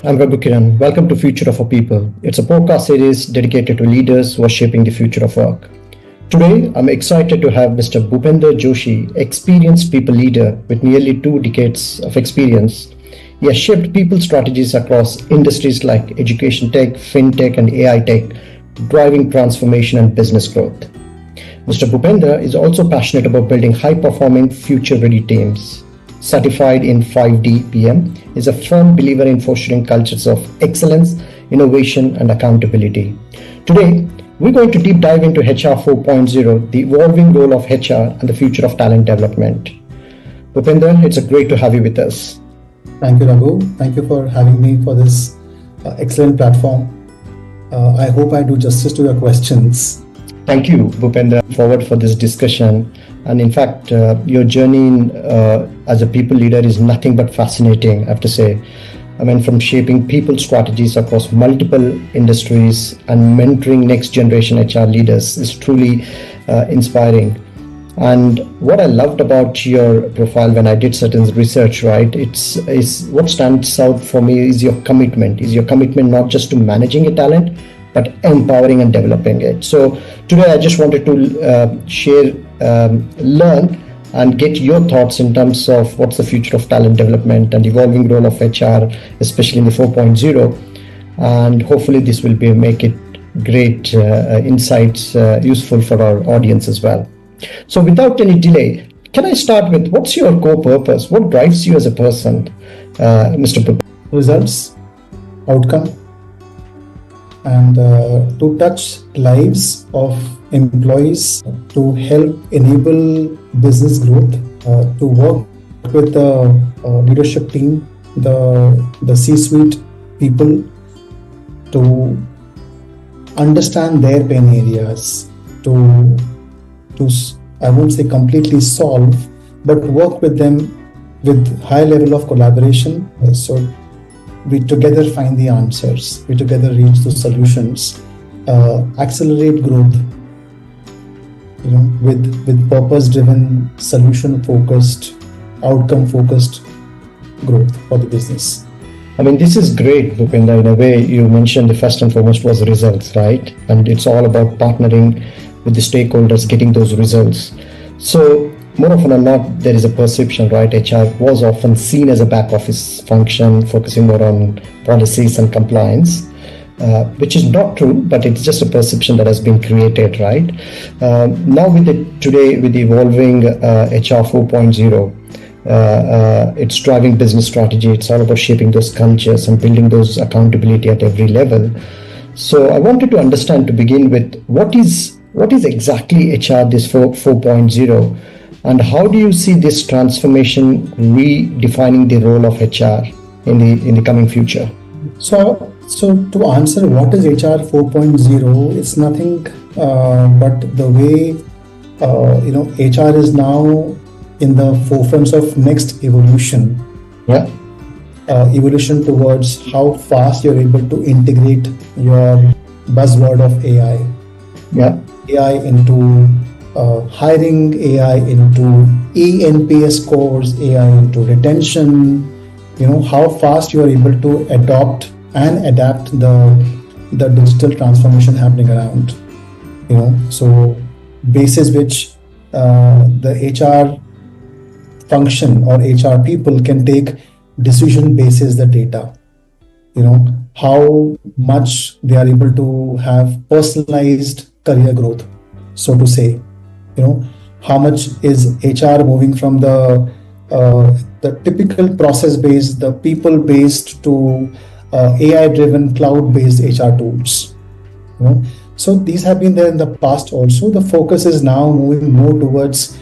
I'm Kiran. Welcome to Future of Our People. It's a podcast series dedicated to leaders who are shaping the future of work. Today, I'm excited to have Mr. Bhupendra Joshi, experienced people leader with nearly 2 decades of experience. He has shaped people strategies across industries like education tech, fintech, and AI tech, driving transformation and business growth. Mr. Bhupendra is also passionate about building high-performing, future-ready teams. Certified in 5D PM, is a firm believer in fostering cultures of excellence, innovation, and accountability. Today, we're going to deep dive into HR 4.0, the evolving role of HR, and the future of talent development. Bhupendra, it's a great to have you with us. Thank you, Raghu. Thank you for having me for this excellent platform. I hope I do justice to your questions. Thank you, Bhupendra, forward for this discussion. And in fact, your journey as a people leader is nothing but fascinating, I have to say. I mean, from shaping people strategies across multiple industries and mentoring next generation HR leaders is truly inspiring. And what I loved about your profile when I did certain research, right, it's what stands out for me is your commitment. Is your commitment not just to managing a talent, but empowering and developing it. So today I just wanted to share, learn and get your thoughts in terms of what's the future of talent development and evolving role of HR, especially in the 4.0. And hopefully this will make it great insights, useful for our audience as well. So without any delay, can I start with what's your core purpose? What drives you as a person, Mr. Bhupendra? Results, outcome, and to touch lives of employees, to help enable business growth, to work with the leadership team, the C-suite people, to understand their pain areas, to I won't say completely solve, but work with them with high level of collaboration. So we together find the answers, we together reach the solutions, accelerate growth, with purpose-driven, solution-focused, outcome-focused growth for the business. I mean, this is great, Bhupendra. In a way, you mentioned the first and foremost was results, right? And it's all about partnering with the stakeholders, getting those results. So more often than not, there is a perception, right? HR was often seen as a back office function, focusing more on policies and compliance, which is not true, but it's just a perception that has been created, right? Now today with the evolving HR 4.0, it's driving business strategy. It's all about shaping those cultures and building those accountability at every level. So I wanted to understand to begin with, what is exactly HR, this 4.0, and how do you see this transformation redefining the role of HR in the coming future? So to answer what is HR 4.0, it's nothing but the way HR is now in the forefront of next evolution. Yeah. Evolution towards how fast you're able to integrate your buzzword of AI. Yeah. AI into hiring, AI into ENPS scores, AI into retention. How fast you are able to adopt and adapt the digital transformation happening around. So basis which the HR function or HR people can take decision basis the data. How much they are able to have personalized career growth, so to say. How much is HR moving from the typical process based, the people based to AI driven cloud based HR tools. So these have been there in the past also. The focus is now moving more towards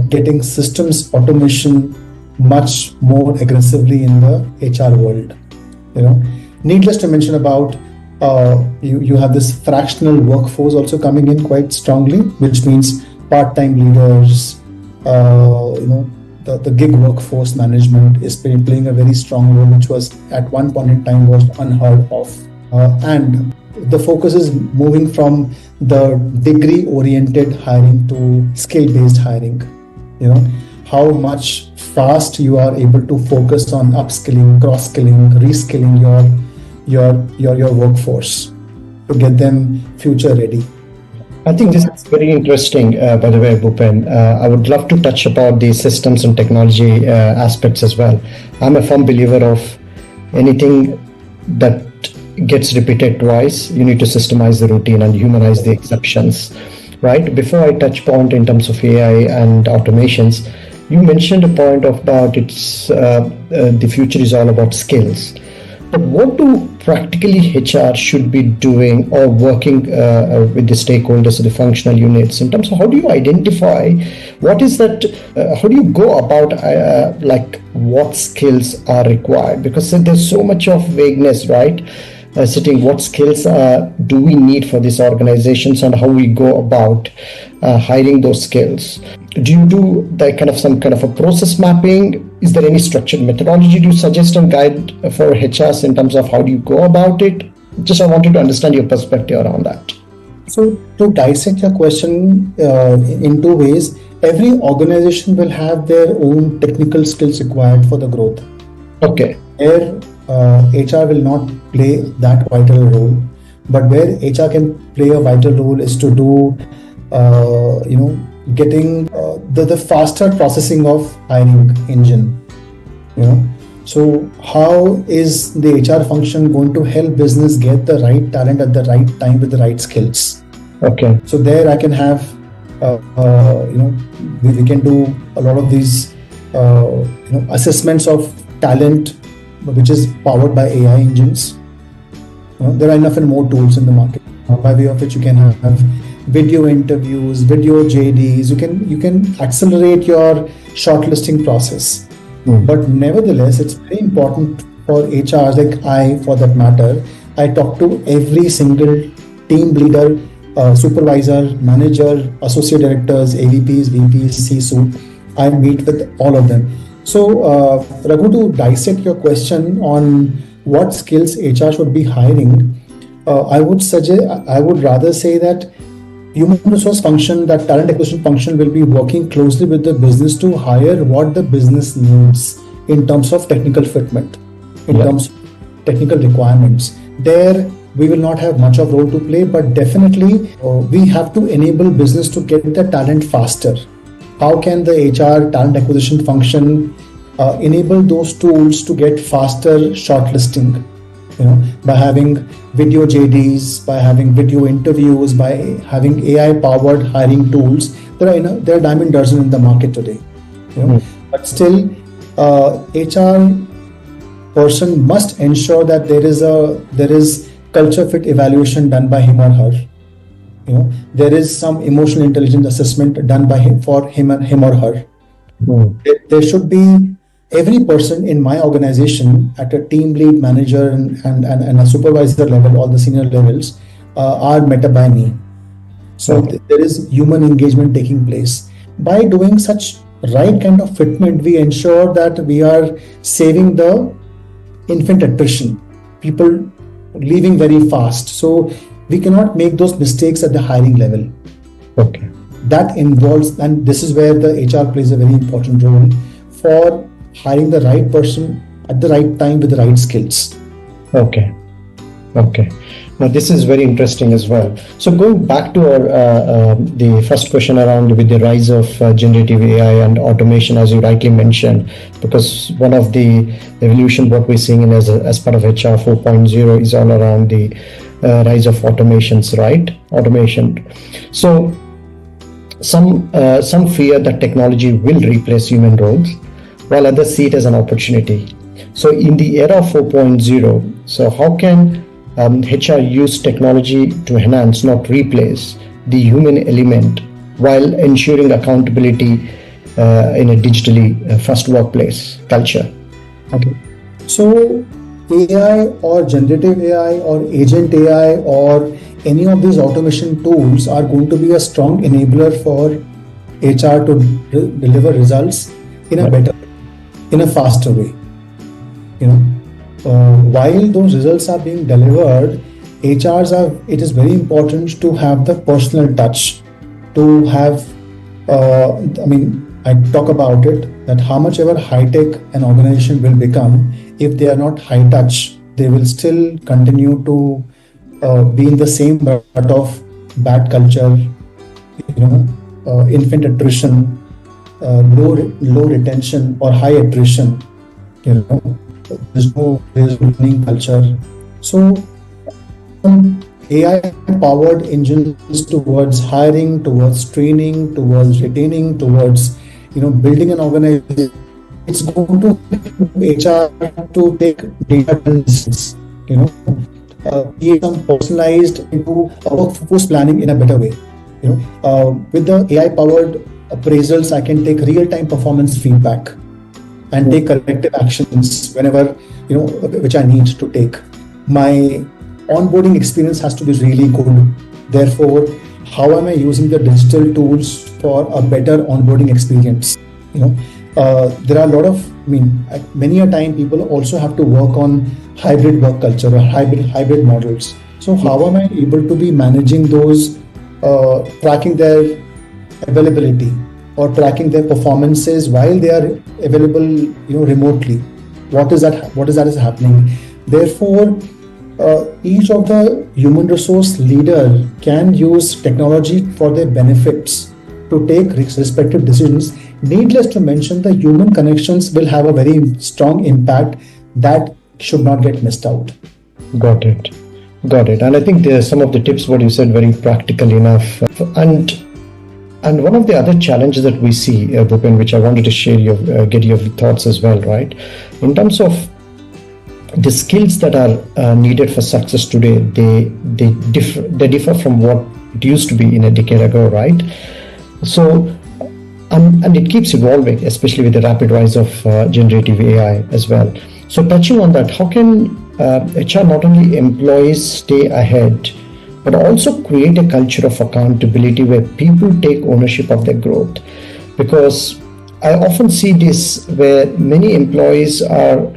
getting systems automation much more aggressively in the HR world. Needless to mention about you have this fractional workforce also coming in quite strongly, which means part-time leaders, the gig workforce management is playing a very strong role, which was at one point in time was unheard of. And the focus is moving from the degree-oriented hiring to skill-based hiring. how much fast you are able to focus on upskilling, cross-skilling, reskilling your workforce to get them future ready. I think this is very interesting, by the way, Bhupen. I would love to touch about the systems and technology aspects as well. I'm a firm believer of anything that gets repeated twice, you need to systemize the routine and humanize the exceptions, right? Before I touch point in terms of AI and automations, you mentioned a point of about the future is all about skills. But what do practically HR should be doing or working with the stakeholders, the functional units, in terms of how do you identify what is that? How do you go about like what skills are required? Because there's so much of vagueness, right? Sitting what skills do we need for these organizations and how we go about hiring those skills. Do you do that kind of some kind of a process mapping? Is there any structured methodology you suggest and guide for HRs in terms of how do you go about it? Just I wanted to understand your perspective around that. So to dissect your question in two ways, every organization will have their own technical skills required for the growth. Okay. Where HR will not play that vital role, but where HR can play a vital role is to do, getting the faster processing of hiring engine. So how is the HR function going to help business get the right talent at the right time with the right skills? Okay. So there I can have, we can do a lot of these, assessments of talent, which is powered by AI engines. There are enough and more tools in the market by way of which you can have video interviews, video JDs. You can accelerate your shortlisting process. But nevertheless, it's very important for HRs, like I, for that matter, I talk to every single team leader, supervisor, manager, associate directors, AVPs, VPs, C-suite. I meet with all of them. So, Raghu, to dissect your question on what skills HR should be hiring, I would rather say that human resource function, that talent acquisition function, will be working closely with the business to hire what the business needs in terms of technical fitment, in terms of technical requirements. There, we will not have much of role to play, but definitely we have to enable business to get the talent faster. How can the HR talent acquisition function enable those tools to get faster shortlisting? By having video JDs, by having video interviews, by having AI-powered hiring tools. There are diamond dozen in the market today. But still, HR person must ensure that there is culture fit evaluation done by him or her. There is some emotional intelligence assessment done by him or her. There should be every person in my organization at a team lead, manager, and a supervisor level, all the senior levels are met by me. So there is human engagement taking place. By doing such right kind of fitment, we ensure that we are saving the infant attrition, people leaving very fast. So we cannot make those mistakes at the hiring level. Okay. That involves, and this is where the HR plays a very important role for hiring the right person at the right time with the right skills. Okay. Now this is very interesting as well. So going back to our the first question around with the rise of generative AI and automation, as you rightly mentioned, because one of the evolution what we're seeing as part of HR 4.0 is all around the rise of automations, right? Automation. So some fear that technology will replace human roles, while others see it as an opportunity. So in the era of 4.0, so how can HR use technology to enhance, not replace, the human element while ensuring accountability in a digitally first workplace culture? Okay. So AI or generative AI or agent AI or any of these automation tools are going to be a strong enabler for HR to deliver results in a better, in a faster way. While those results are being delivered, it is very important to have the personal touch, to have, I talk about it that how much ever high tech an organization will become, if they are not high touch, they will still continue to be in the same rut of bad culture, infant attrition, low retention or high attrition. You know, there's no learning culture. So AI powered engines towards hiring, towards training, towards retaining, towards building an organization. It's going to HR to take data decisions, create some personalized into workforce planning in a better way. With the AI powered appraisals, I can take real time performance feedback and take corrective actions whenever which I need to take. My onboarding experience has to be really good. Therefore, how am I using the digital tools for a better onboarding experience? There are a lot of, many a time people also have to work on hybrid work culture or hybrid models. So how am I able to be managing those, tracking their availability or tracking their performances while they are available, remotely? What is that is happening? Therefore, each of the human resource leader can use technology for their benefits to take respective decisions. Needless to mention, the human connections will have a very strong impact that should not get missed out. Got it. Got it. And I think there's some of the tips what you said very practical enough. And one of the other challenges that we see, Bhupen, which I wanted to share get your thoughts as well, right? In terms of the skills that are needed for success today, they differ from what it used to be in a decade ago, right? So, and it keeps evolving, especially with the rapid rise of generative AI as well. So, touching on that, how can HR not only employees stay ahead, but also create a culture of accountability where people take ownership of their growth? Because I often see this where many employees are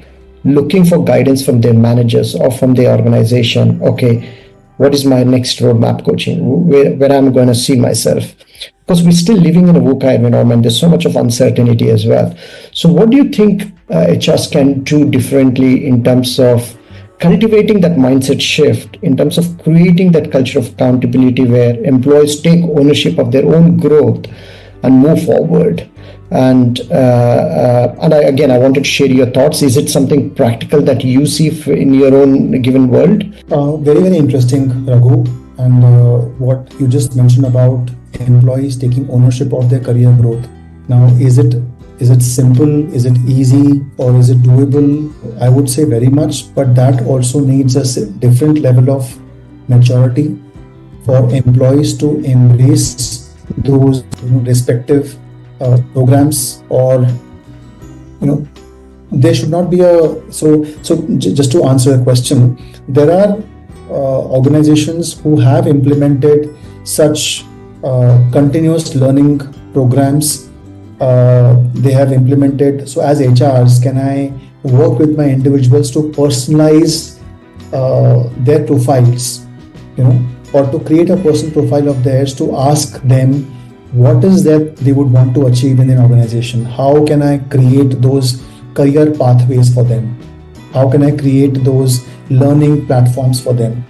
looking for guidance from their managers or from their organization. Okay, what is my next roadmap coaching? Where I'm going to see myself? Because we're still living in a VUCA environment. There's so much of uncertainty as well. So what do you think HRs can do differently in terms of cultivating that mindset shift, in terms of creating that culture of accountability where employees take ownership of their own growth and move forward? And I wanted to share your thoughts. Is it something practical that you see in your own given world? Very, very interesting, Raghu. And what you just mentioned about employees taking ownership of their career growth. Now, is it simple? Is it easy? Or is it doable? I would say very much, but that also needs a different level of maturity for employees to embrace those respective programs, or there should not be just to answer a question, there are organizations who have implemented such continuous learning programs. They have implemented, so as HRs, can I work with my individuals to personalize their profiles, or to create a personal profile of theirs, to ask them what is that they would want to achieve in an organization? How can I create those career pathways for them? How can I create those learning platforms for them?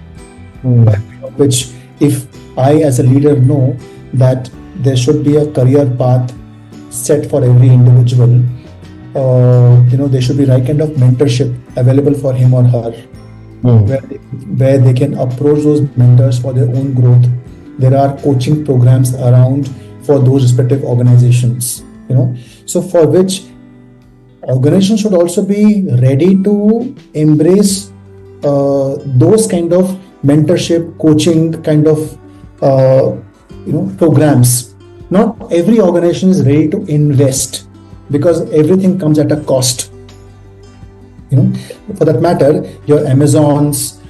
Which, if I as a leader know that there should be a career path set for every individual, there should be right kind of mentorship available for him or her, where they can approach those mentors for their own growth. There are coaching programs around for those respective organizations, so for which organizations should also be ready to embrace those kind of mentorship, coaching kind of programs. Not every organization is ready to invest, because everything comes at a cost. For that matter, your Amazons,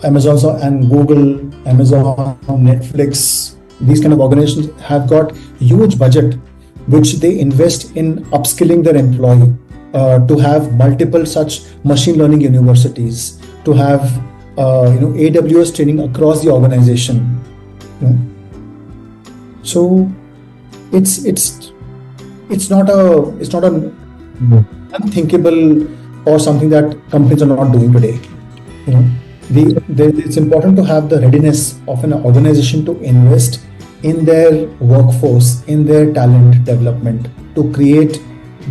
Amazons and Google, Amazon, Netflix, these kind of organizations have got huge budget which they invest in upskilling their employee, to have multiple such machine learning universities, to have AWS training across the organization. So it's it's not a Mm. unthinkable or something that companies are not doing today. You know, it's important to have the readiness of an organization to invest in their workforce, in their talent development, to create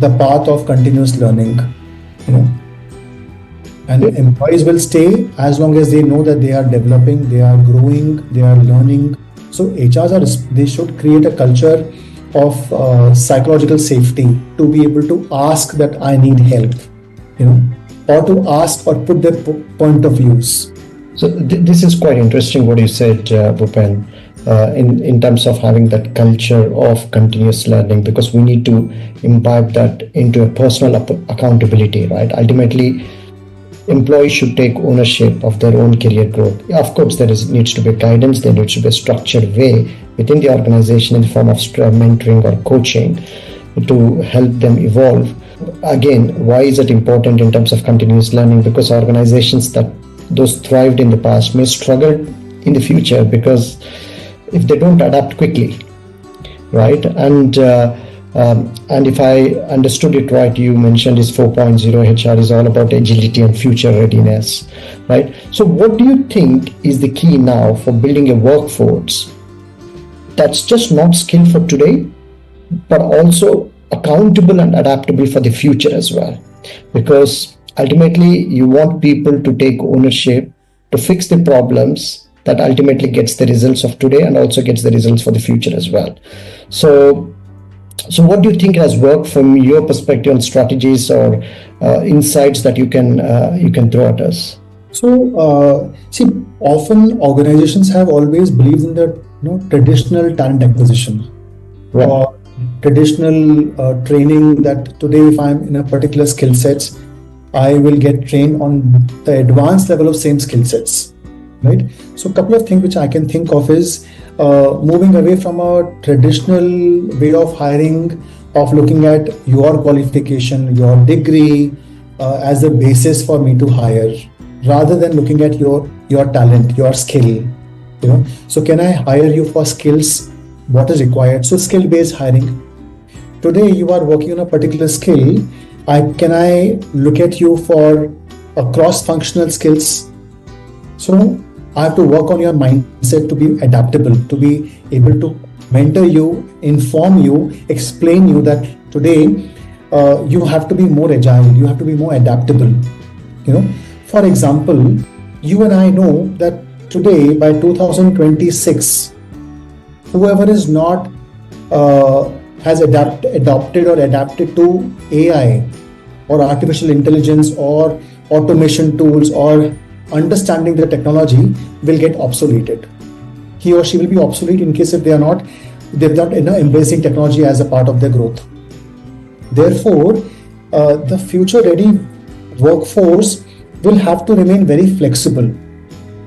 the path of continuous learning. You know, and employees will stay as long as they know that they are developing, they are growing, they are learning. So HRs are, they should create a culture of psychological safety to be able to ask that I need help, you know, or to ask or put their point of views. So this is quite interesting what you said, Bhupen, in terms of having that culture of continuous learning, because we need to imbibe that into a personal accountability, right? Ultimately, employees should take ownership of their own career growth. Yeah, of course, needs to be guidance, there needs to be a structured way within the organization in the form of mentoring or coaching to help them evolve. Again, why is it important in terms of continuous learning? Because organizations that those thrived in the past may struggle in the future, because if they don't adapt quickly, right? And if I understood it right, you mentioned is 4.0 HR is all about agility and future readiness, right? So what do you think is the key now for building a workforce that's just not skilled for today, but also accountable and adaptable for the future as well? Because ultimately you want people to take ownership to fix the problems that ultimately gets the results of today and also gets the results for the future as well. So what do you think has worked from your perspective on strategies or insights that you can throw at us? So, see, often organizations have always believed in the, traditional talent acquisition, Right. or traditional training, that today if I'm in a particular skill sets, I will get trained on the advanced level of same skill sets, right? So a couple of things which I can think of is moving away from a traditional way of hiring, of looking at your qualification, your degree as a basis for me to hire, rather than looking at your talent, your skill. So can I hire you for skills? What is required? So skill based hiring. Today you are working on a particular skill. Can I look at you for a cross functional skills? So I have to work on your mindset to be adaptable, to be able to mentor you, inform you, explain you that today you have to be more agile, you have to be more adaptable. For example, you and I know that today by 2026, whoever is not has adopted or adapted to AI or artificial intelligence or automation tools or understanding the technology will get obsoleted. He or she will be obsolete in case if they're not embracing technology as a part of their growth. Therefore, the future ready workforce will have to remain very flexible,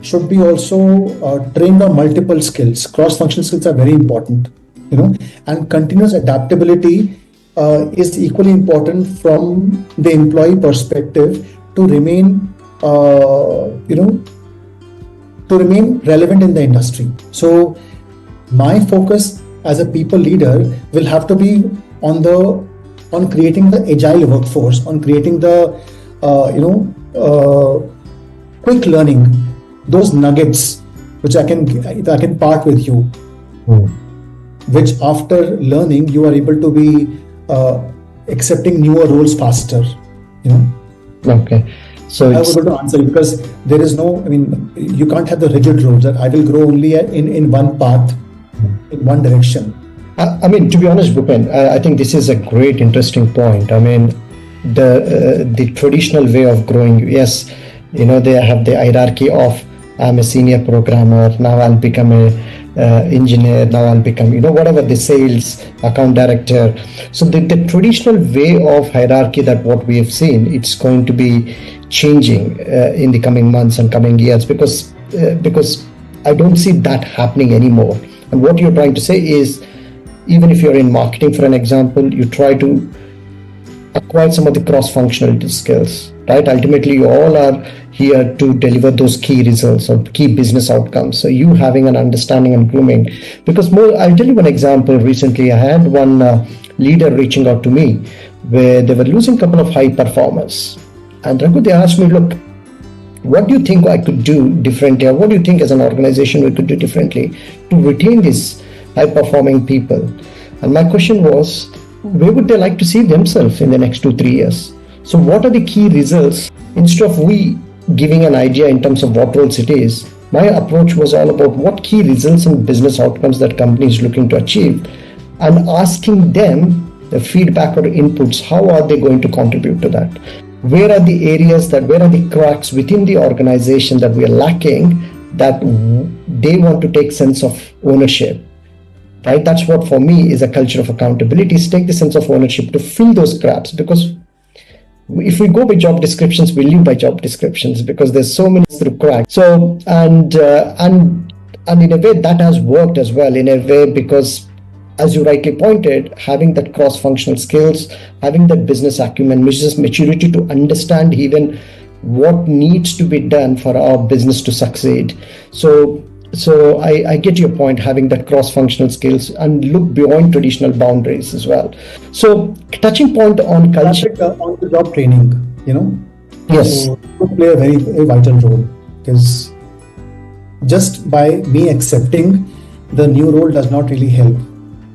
should be also trained on multiple skills. Cross-functional skills are very important, and continuous adaptability is equally important from the employee perspective to remain, to remain relevant in the industry. So my focus as a people leader will have to be on creating the agile workforce, on creating the quick learning, those nuggets which I can part with you, which after learning you are able to be accepting newer roles faster. Okay. So I was able to answer, because there is no, you can't have the rigid rules that I will grow only in one path, in one direction. To be honest, Bhupen, I think this is a great, interesting point. The traditional way of growing, yes, they have the hierarchy of I'm a senior programmer, now I'll become a engineer, now I'll become, whatever, the sales account director. So the traditional way of hierarchy that what we have seen, it's going to be changing in the coming months and coming years, because I don't see that happening anymore. And what you're trying to say is, even if you're in marketing, for an example, you try to acquire some of the cross-functional skills, right? Ultimately, you all are here to deliver those key results or key business outcomes. So you having an understanding and grooming, because more, I'll tell you one example. Recently, I had one leader reaching out to me where they were losing a couple of high performers. And Raghu, they asked me, look, what do you think I could do differently, or what do you think as an organization we could do differently to retain these high performing people? And my question was, where would they like to see themselves in the next 2-3 years? So what are the key results? Instead of we giving an idea in terms of what roles it is, my approach was all about what key results and business outcomes that company is looking to achieve, and asking them the feedback or inputs, how are they going to contribute to that? Where are the areas where are the cracks within the organization that we are lacking, that they want to take sense of ownership, right? That's what for me is a culture of accountability, is take the sense of ownership to fill those gaps. Because if we go by job descriptions, we live by job descriptions, because there's so many through cracks. So, and in a way that has worked as well, in a way, because as you rightly pointed, having that cross-functional skills, having that business acumen, business maturity to understand even what needs to be done for our business to succeed. So I get your point, having that cross-functional skills and look beyond traditional boundaries as well. So touching point on culture. On the job training, Yes. so it play a very vital role, because just by me accepting the new role does not really help.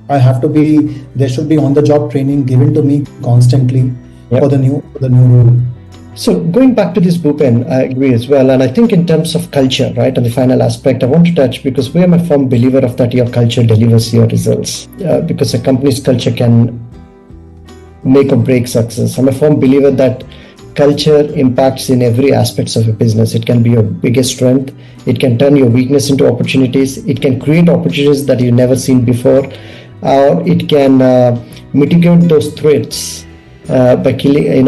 There should be on the job training given to me constantly. Yep. for the new role. So going back to this, Bhupen, I agree as well. And I think in terms of culture, right, and the final aspect I want to touch, because we are a firm believer of that your culture delivers your results, because a company's culture can make or break success. I'm a firm believer that culture impacts in every aspects of a business. It can be your biggest strength. It can turn your weakness into opportunities. It can create opportunities that you've never seen before. It can mitigate those threats by killing,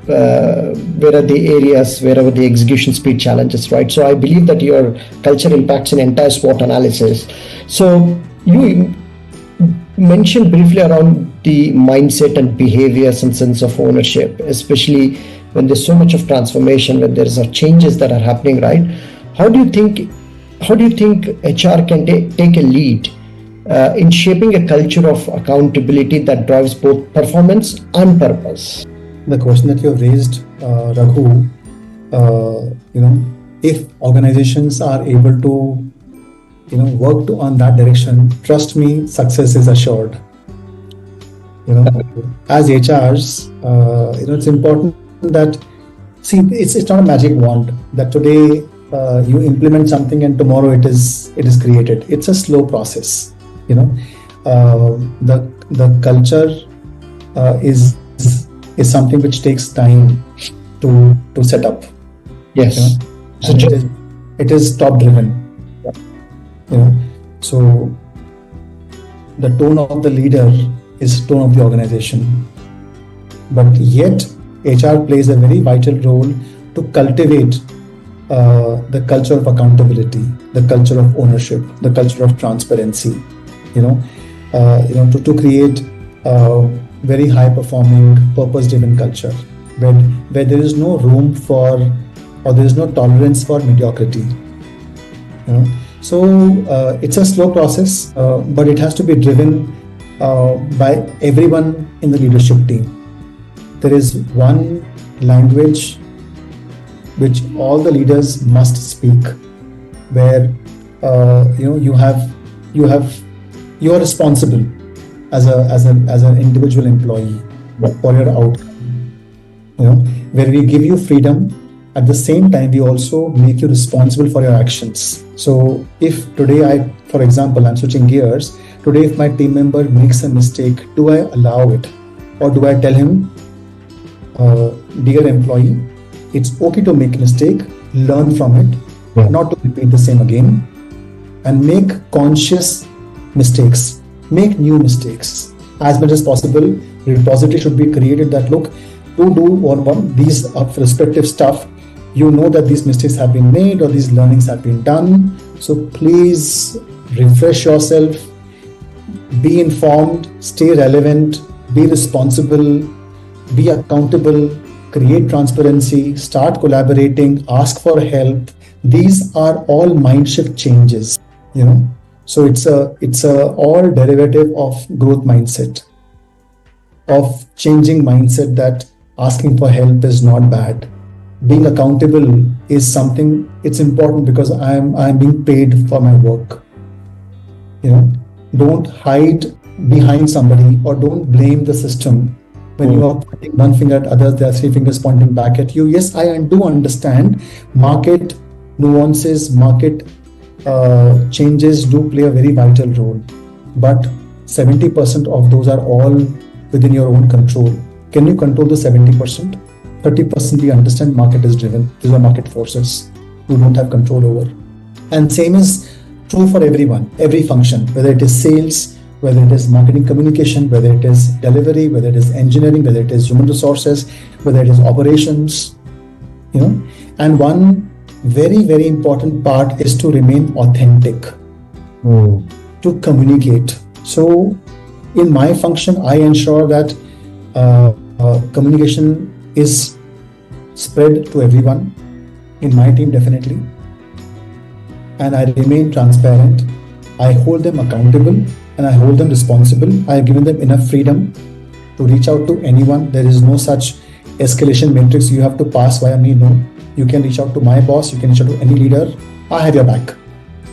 where are the areas, wherever the execution speed challenges, right? So I believe that your culture impacts an entire SWOT analysis. So you mentioned briefly around the mindset and behaviors and sense of ownership, especially when there's so much of transformation, when there's changes that are happening, right? How do you think HR can take a lead in shaping a culture of accountability that drives both performance and purpose? The question that you have raised, Raghu, if organizations are able to, work on that direction, trust me, success is assured. As HRs, it's important that, it's not a magic wand that today you implement something and tomorrow it is created. It's a slow process. The culture is something which takes time to set up. Yes. It is top driven. So the tone of the leader is tone of the organization. But yet HR plays a very vital role to cultivate the culture of accountability, the culture of ownership, the culture of transparency. To create very high performing, purpose driven culture where there is no room for, or there is no tolerance for mediocrity. So it's a slow process, but it has to be driven by everyone in the leadership team. There is one language which all the leaders must speak, where you are responsible as an individual employee for your outcome. Where we give you freedom, at the same time we also make you responsible for your actions. So if today for example, I'm switching gears. Today, if my team member makes a mistake, do I allow it, or do I tell him, dear employee, it's okay to make a mistake, learn from it, not to repeat the same again, and make conscious mistakes, make new mistakes as much as possible. Repository should be created that look to do on these respective stuff. That these mistakes have been made or these learnings have been done. So please refresh yourself, be informed, stay relevant, be responsible, be accountable, create transparency, start collaborating, ask for help. These are all mind shift changes, you know. So it's a all derivative of growth mindset, of changing mindset that asking for help is not bad. Being accountable is something, it's important because I'm being paid for my work. You know, don't hide behind somebody or don't blame the system. When you are pointing one finger at others, there are three fingers pointing back at you. Yes, I do understand market nuances, market changes do play a very vital role, but 70% of those are all within your own control. Can you control the 70%? 30% we understand market is driven. These are market forces you don't have control over. And same is true for everyone, every function, whether it is sales, whether it is marketing communication, whether it is delivery, whether it is engineering, whether it is human resources, whether it is operations, you know. And one very, very important part is to remain authentic, to communicate. So in my function, I ensure that communication is spread to everyone in my team, definitely. And I remain transparent. I hold them accountable and I hold them responsible. I have given them enough freedom to reach out to anyone. There is no such escalation matrix you have to pass via me. No, you can reach out to my boss, you can reach out to any leader. I have your back.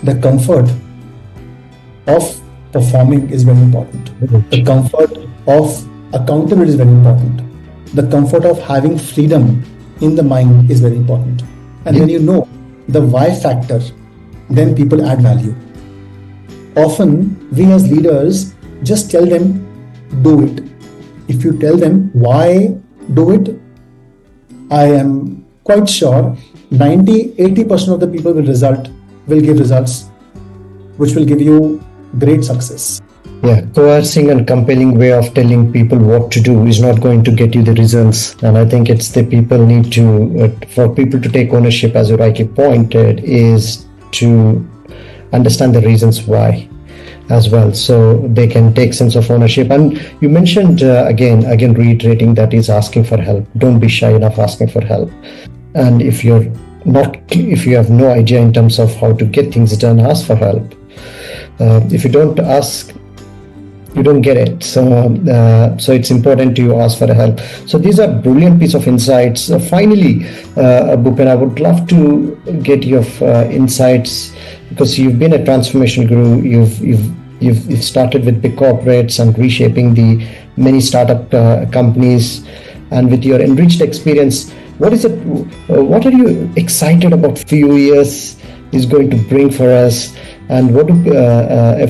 The comfort of performing is very important. The comfort of accountability is very important. The comfort of having freedom in the mind is very important. And when you know the why factor, then people add value. Often we as leaders just tell them, do it. If you tell them why do it, I am quite sure 80% of the people will give results which will give you great success. Yeah, coercing and compelling way of telling people what to do is not going to get you the results. And I think it's the people need to, for people to take ownership, as you rightly pointed, is to understand the reasons why as well, so they can take sense of ownership. And you mentioned again reiterating that is asking for help. Don't be shy enough asking for help. And if you have no idea in terms of how to get things done, ask for help. If you don't ask, you don't get it. So it's important to ask for help. So these are brilliant piece of insights. Finally, Bhupen, I would love to get your insights, because you've been a transformation guru. You've started with big corporates and reshaping the many startup companies, and with your enriched experience, what are you excited about few years is going to bring for us? And what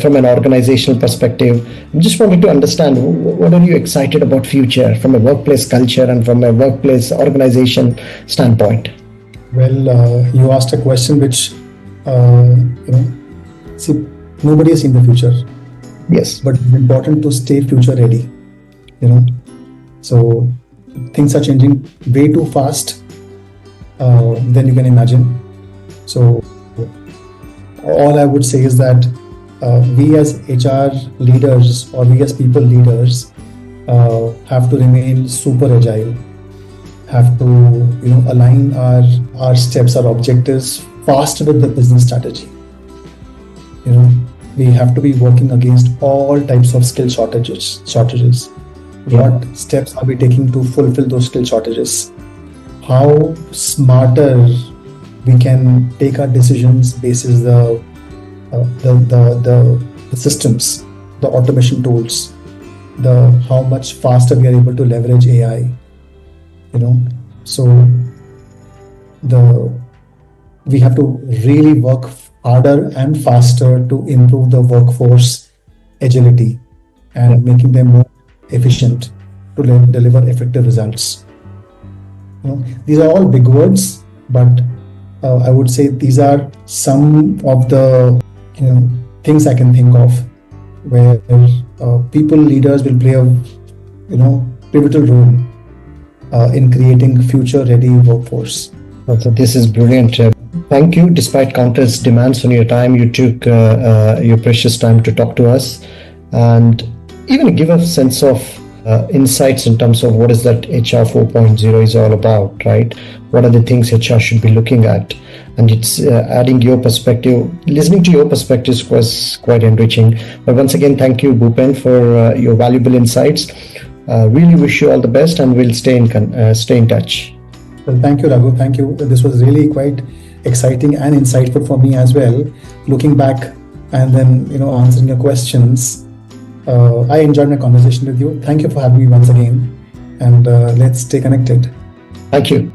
from an organizational perspective, I just wanted to understand, what are you excited about future from a workplace culture and from a workplace organization standpoint? Well, you asked a question which, see, nobody has seen the future. Yes. But it's important to stay future ready, So things are changing way too fast than you can imagine. So all I would say is that we as HR leaders or we as people leaders have to remain super agile, have to align our steps, our objectives fast with the business strategy. We have to be working against all types of skill shortages. What steps are we taking to fulfill those skill shortages? How smarter we can take our decisions basis the systems, the automation tools, how much faster we are able to leverage AI. So we have to really work harder and faster to improve the workforce agility and making them more efficient to deliver effective results. These are all big words, but I would say these are some of the things I can think of where people leaders will play a pivotal role in creating future ready workforce. So this is brilliant. Thank you. Despite countless demands on your time, you took your precious time to talk to us and even give a sense of insights in terms of what is that HR 4.0 is all about, right? What are the things HR should be looking at? And it's adding your perspective, listening to your perspectives was quite enriching. But once again, thank you, Bhupen, for your valuable insights. Really wish you all the best, and we'll stay in touch. Well, thank you, Raghu. Thank you. This was really quite exciting and insightful for me as well. Looking back and then answering your questions, I enjoyed my conversation with you. Thank you for having me once again, and let's stay connected. Thank you.